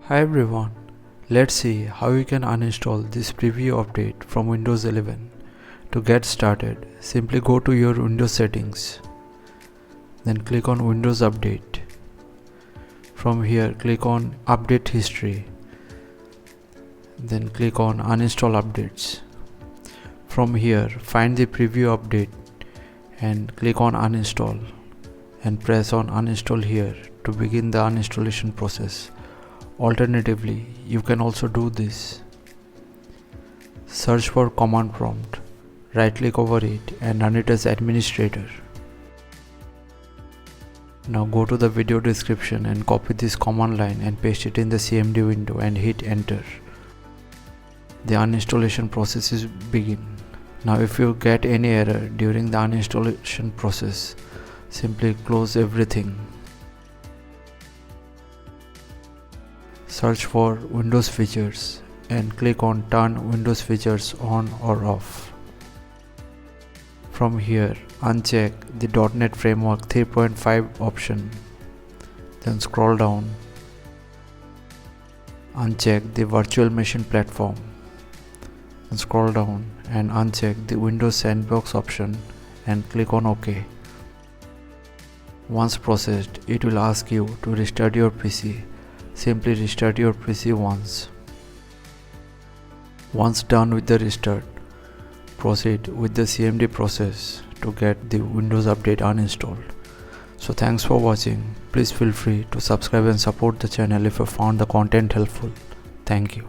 Hi everyone, let's see how you can uninstall this preview update from Windows 11. To get started, simply go to your Windows settings, then click on Windows Update. From here, click on Update History, then click on Uninstall Updates. From here, find the preview update and click on Uninstall and press on Uninstall here to begin the uninstallation process. Alternatively, you can also do this. Search for command prompt, right click over it and run it as administrator. Now go to the video description and copy this command line and paste it in the CMD window and hit enter. The uninstallation process is begin. Now if you get any error during the uninstallation process, simply close everything. Search for Windows features and click on turn Windows features on or off. From here, uncheck the .NET Framework 3.5 option. Then scroll down. Uncheck the Virtual Machine Platform. Then scroll down and uncheck the Windows Sandbox option and click on OK. Once processed, it will ask you to restart your PC. Simply restart your PC once. Once done with the restart, proceed with the CMD process to get the Windows Update uninstalled. So thanks for watching. Please feel free to subscribe and support the channel if you found the content helpful. Thank you.